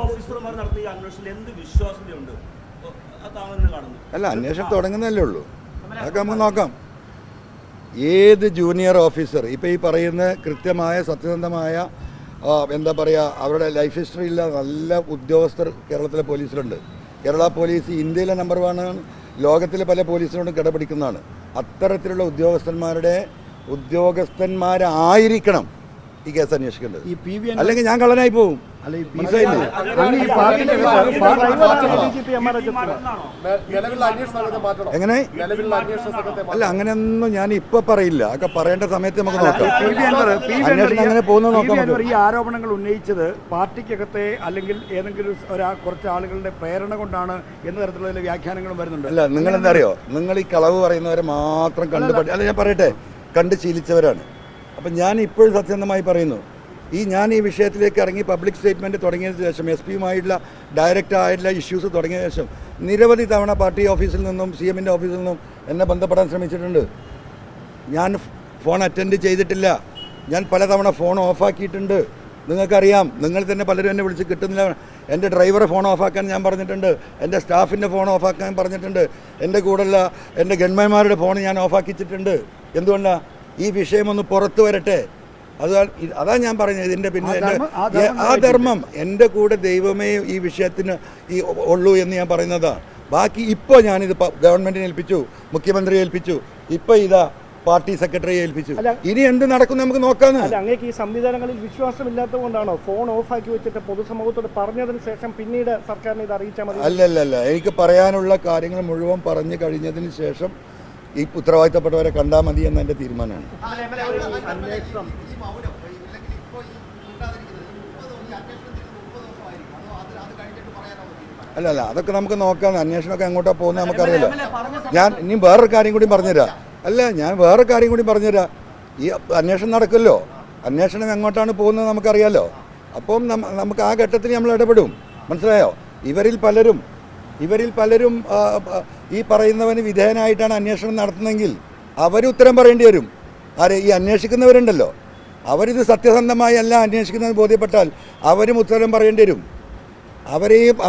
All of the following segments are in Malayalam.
ഓഫീസർമാർ നടത്തിയ അന്വേഷണത്തിൽ എന്ത് വിശ്വാസ്യതയുണ്ട്? അല്ല, അന്വേഷണം തുടങ്ങുന്നതല്ലേ ഉള്ളൂ. അതൊക്കെ നമുക്ക് നോക്കാം. ഏത് ജൂനിയർ ഓഫീസർ ഇപ്പോൾ ഈ പറയുന്ന കൃത്യമായ സത്യസന്ധമായ എന്താ പറയുക, അവരുടെ ലൈഫ് ഹിസ്റ്ററി ഇല്ല നല്ല ഉദ്യോഗസ്ഥർ കേരളത്തിലെ പോലീസിലുണ്ട്. കേരള പോലീസ് ഇന്ത്യയിലെ നമ്പർ 1 ആണ്, ലോകത്തിലെ പല പോലീസിനോടും കിടപിടിക്കുന്നതാണ്. അത്തരത്തിലുള്ള ഉദ്യോഗസ്ഥന്മാരായിരിക്കണം ഈ കേസ് അന്വേഷിക്കേണ്ടത്. അല്ലെങ്കിൽ ഞാൻ കള്ളനായി പോകും. എങ്ങനെ? അല്ല, അങ്ങനെയൊന്നും ഞാൻ ഇപ്പൊ പറയില്ല. അതൊക്കെ പറയേണ്ട സമയത്ത് നമുക്ക് നോക്കാം. അങ്ങനെ പോകുന്നത് നോക്കാം. ഈ ആരോപണങ്ങൾ ഉന്നയിച്ചത് പാർട്ടിക്കകത്തെ അല്ലെങ്കിൽ ഏതെങ്കിലും കുറച്ച് ആളുകളുടെ പ്രേരണ കൊണ്ടാണ് എന്ന തരത്തിലുള്ള വ്യാഖ്യാനങ്ങളും വരുന്നുണ്ട്. അല്ല, നിങ്ങൾ എന്താ അറിയോ, നിങ്ങൾ ഈ കളവ് പറയുന്നവരെ മാത്രം അല്ല ഞാൻ പറയട്ടെ, കണ്ട് ശീലിച്ചവരാണ്. അപ്പം ഞാൻ ഇപ്പോഴും സത്യസന്ധമായി പറയുന്നു, ഞാൻ ഈ വിഷയത്തിലേക്ക് ഇറങ്ങി പബ്ലിക് സ്റ്റേറ്റ്മെൻറ്റ് തുടങ്ങിയതിന് ശേഷം SP-യുമായിട്ടുള്ള ഡയറക്റ്റ് ആയിട്ടുള്ള ഇഷ്യൂസ് തുടങ്ങിയ ശേഷം നിരവധി തവണ പാർട്ടി ഓഫീസിൽ നിന്നും CM-ൻ്റെ ഓഫീസിൽ നിന്നും എന്നെ ബന്ധപ്പെടാൻ ശ്രമിച്ചിട്ടുണ്ട്. ഞാൻ ഫോൺ അറ്റൻഡ് ചെയ്തിട്ടില്ല. ഞാൻ പലതവണ ഫോൺ ഓഫാക്കിയിട്ടുണ്ട്. നിങ്ങൾക്കറിയാം, നിങ്ങൾ തന്നെ പലരും എന്നെ വിളിച്ച് കിട്ടുന്നില്ല. എൻ്റെ ഡ്രൈവറെ ഫോൺ ഓഫാക്കാൻ ഞാൻ പറഞ്ഞിട്ടുണ്ട്, എൻ്റെ സ്റ്റാഫിൻ്റെ ഫോൺ ഓഫാക്കാൻ പറഞ്ഞിട്ടുണ്ട്, എൻ്റെ കൂടെയുള്ള എൻ്റെ ഗൺമാന്മാരുടെ ഫോൺ ഞാൻ ഓഫാക്കിച്ചിട്ടുണ്ട്. എന്തുകൊണ്ടാണ്? ഈ വിഷയം ഒന്ന് പുറത്തു വരട്ടെ. അതാ ഞാൻ പറഞ്ഞത്. ഇതിൻ്റെ പിന്നെ ആ ധർമ്മം എൻ്റെ കൂടെ ദൈവമേ ഈ വിഷയത്തിന് ഉള്ളൂ എന്ന് ഞാൻ പറയുന്നതാണ്. ബാക്കി ഇപ്പോൾ ഞാനിത് ഗവൺമെൻറ്റിനെ ഏൽപ്പിച്ചു, മുഖ്യമന്ത്രിയെ ഏൽപ്പിച്ചു, ഇപ്പോൾ ഇതാ പാർട്ടി സെക്രട്ടറിയെ ഏൽപ്പിച്ചു. ഇനി എന്ത് നടക്കും നമുക്ക് നോക്കാന്ന്. അങ്ങേക്ക് ഈ സംവിധാനങ്ങളിൽ വിശ്വാസമില്ലാത്തത് കൊണ്ടാണോ ഫോൺ ഓഫാക്കി വെച്ചിട്ട് പൊതുസമൂഹത്തോട് പറഞ്ഞതിന് ശേഷം പിന്നീട് സർക്കാരിനെ ഇത് അറിയിച്ചാൽ മതി? അല്ലല്ല, എനിക്ക് പറയാനുള്ള കാര്യങ്ങൾ മുഴുവൻ പറഞ്ഞു കഴിഞ്ഞതിന് ശേഷം ഈ ഉത്തരവാദിത്തപ്പെട്ടവരെ കണ്ടാൽ മതി എന്ന എൻ്റെ തീരുമാനമാണ്. അല്ല, അതൊക്കെ നമുക്ക് നോക്കാം. അന്വേഷണമൊക്കെ എങ്ങോട്ടാണ് പോകുന്നത് നമുക്കറിയില്ല. ഞാൻ ഇനി വേറൊരു കാര്യം കൂടി പറഞ്ഞുതരാം. ഈ അന്വേഷണം നടക്കുമല്ലോ, അന്വേഷണം എങ്ങോട്ടാണ് പോകുന്നത് നമുക്കറിയാലോ. അപ്പം നമുക്ക് ആ ഘട്ടത്തിൽ നമ്മൾ ഇടപെടും. മനസ്സിലായോ? ഇവരിൽ പലരും ഈ പറയുന്നവന് വിധേയനായിട്ടാണ് അന്വേഷണം നടത്തുന്നതെങ്കിൽ അവരുത്തരം പറയേണ്ടി വരും. ഈ അന്വേഷിക്കുന്നവരുണ്ടല്ലോ, അവരിത് സത്യസന്ധമായി അല്ല അന്വേഷിക്കുന്നത് ബോധ്യപ്പെട്ടാൽ അവരും ഉത്തരം പറയേണ്ടി വരും.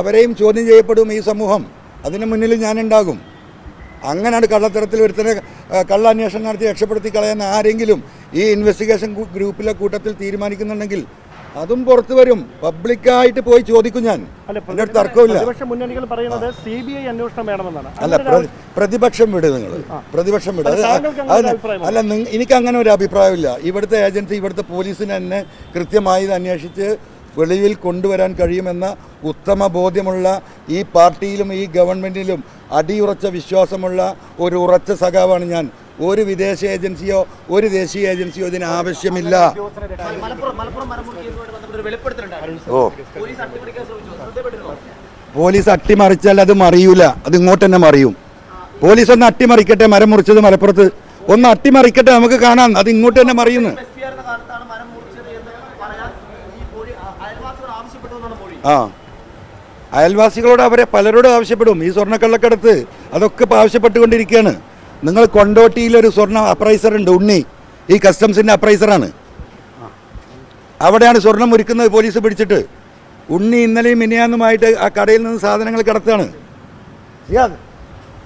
അവരെയും ചോദ്യം ചെയ്യപ്പെടും ഈ സമൂഹം. അതിന് മുന്നിൽ ഞാനുണ്ടാകും. അങ്ങനെയാണ് കള്ളത്തരത്തിൽ ഒരുത്തനെ കള്ള അന്വേഷണം നടത്തി രക്ഷപ്പെടുത്തി കളയാൻ ആരെങ്കിലും ഈ ഇൻവെസ്റ്റിഗേഷൻ ഗ്രൂപ്പിലെ കൂട്ടത്തിൽ തീരുമാനിക്കുന്നുണ്ടെങ്കിൽ അതും പുറത്തു വരും. പബ്ലിക്കായിട്ട് പോയി ചോദിക്കും. ഞാൻ എൻ്റെ തർക്കമില്ല. അല്ല, പ്രതിപക്ഷം വിട്. നിങ്ങൾ പ്രതിപക്ഷം വിട്. അല്ല, എനിക്ക് അങ്ങനെ ഒരു അഭിപ്രായമില്ല. ഇവിടുത്തെ ഏജൻസി, ഇവിടുത്തെ പോലീസിന് തന്നെ കൃത്യമായി ഇത് അന്വേഷിച്ച് വെളിയിൽ കൊണ്ടുവരാൻ കഴിയുമെന്ന ഉത്തമ ബോധ്യമുള്ള ഈ പാർട്ടിയിലും ഈ ഗവൺമെൻറ്റിലും അടിയുറച്ച വിശ്വാസമുള്ള ഒരു ഉറച്ച സഖാവാണ് ഞാൻ. ഒരു വിദേശ ഏജൻസിയോ ഒരു ദേശീയ ഏജൻസിയോ ഇതിന് ആവശ്യമില്ല. പോലീസ് അട്ടിമറിച്ചാൽ അത് മറിയൂല, അത് ഇങ്ങോട്ട് തന്നെ മറിയും. പോലീസ് ഒന്ന് അട്ടിമറിക്കട്ടെ, മരം മുറിച്ചത് മലപ്പുറത്ത് ഒന്ന് അട്ടിമറിക്കട്ടെ, നമുക്ക് കാണാം. അത് ഇങ്ങോട്ട് തന്നെ മറിയുന്നു. അയൽവാസികളോട് പലരോടും ആവശ്യപ്പെടും. ഈ സ്വർണ്ണക്കള്ളക്കടത്ത് അതൊക്കെ ഇപ്പോൾ ആവശ്യപ്പെട്ടുകൊണ്ടിരിക്കുകയാണ്. നിങ്ങൾ കൊണ്ടോട്ടിയിലൊരു സ്വർണ്ണ അപ്രൈസർ ഉണ്ട്, ഉണ്ണി. ഈ കസ്റ്റംസിൻ്റെ അപ്രൈസറാണ്. അവിടെയാണ് സ്വർണം ഒരുക്കുന്നത് പോലീസ് പിടിച്ചിട്ട്. ഉണ്ണി ഇന്നലെയും മിനിയാന്നുമായിട്ട് ആ കടയിൽ നിന്ന് സാധനങ്ങൾ കടത്താണ്.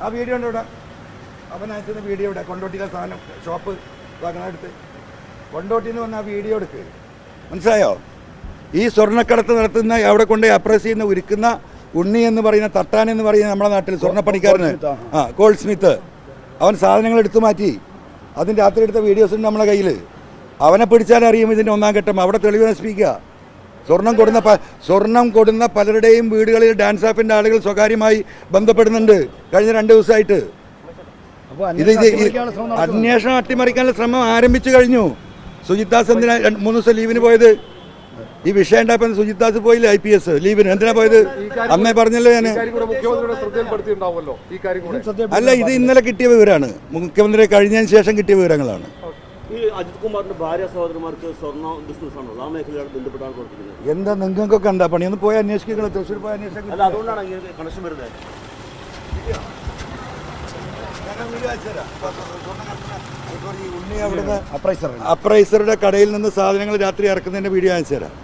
ആ വീഡിയോ ഉണ്ട് ഇവിടെ, അവൻ അയച്ചുന്ന വീഡിയോ ഇവിടെ. കൊണ്ടോട്ടിയിലെ സാധനം ഷോപ്പ് എടുത്ത് കൊണ്ടോട്ടിയിൽ നിന്ന് വന്ന ആ വീഡിയോ എടുക്ക്. മനസ്സിലായോ? ഈ സ്വർണ്ണക്കടത്ത് നടത്തുന്ന അവിടെ കൊണ്ട് അപ്രൈസ് ചെയ്യുന്ന ഉരുക്കുന്ന ഉണ്ണി എന്ന് പറയുന്ന തട്ടാൻ എന്ന് പറയുന്ന നമ്മുടെ നാട്ടിൽ സ്വർണ്ണപ്പണിക്കാരന് ഗോൾഡ് സ്മിത്ത്, അവൻ സാധനങ്ങൾ എടുത്തു മാറ്റി. അതിൻ്റെ രാത്രി എടുത്ത വീഡിയോസ് ഉണ്ട് നമ്മളെ കയ്യിൽ. അവനെ പിടിച്ചാലറിയും ഇതിൻ്റെ ഒന്നാം ഘട്ടം. അവിടെ തെളിവ് നശിപ്പിക്കുക. സ്വർണം കൊടുന്ന പലരുടെയും വീടുകളിൽ ഡാൻസ് ആഫിൻ്റെ ആളുകൾ സ്വകാര്യമായി ബന്ധപ്പെടുന്നുണ്ട് കഴിഞ്ഞ 2 ദിവസമായിട്ട്. അന്വേഷണം അട്ടിമറിക്കാനുള്ള ശ്രമം ആരംഭിച്ചു കഴിഞ്ഞു. സുജിത്താസ് എന്തിനാ 3 ദിവസം ലീവിന് പോയത്? ഈ വിഷയം ഉണ്ടായപ്പോൾ സുജിത്താസ് പോയില്ലേ IPS ലീവിന്? എന്തിനാ പോയത്? അന്നേ പറഞ്ഞല്ലോ ഞാൻ. അല്ല, ഇത് ഇന്നലെ കിട്ടിയ വിവരമാണ്. മുഖ്യമന്ത്രി കഴിഞ്ഞതിന് ശേഷം കിട്ടിയ വിവരങ്ങളാണ്. എന്താ നിങ്ങൾക്കൊക്കെ എന്താ പണി? ഒന്ന് പോയി അന്വേഷിക്കുക. തൃശ്ശൂർ പോയി അന്വേഷിക്കുക. അപ്രൈസറുടെ കടയിൽ നിന്ന് സാധനങ്ങൾ രാത്രി ഇറക്കുന്നതിന്റെ വീഡിയോ അയച്ചു തരാം.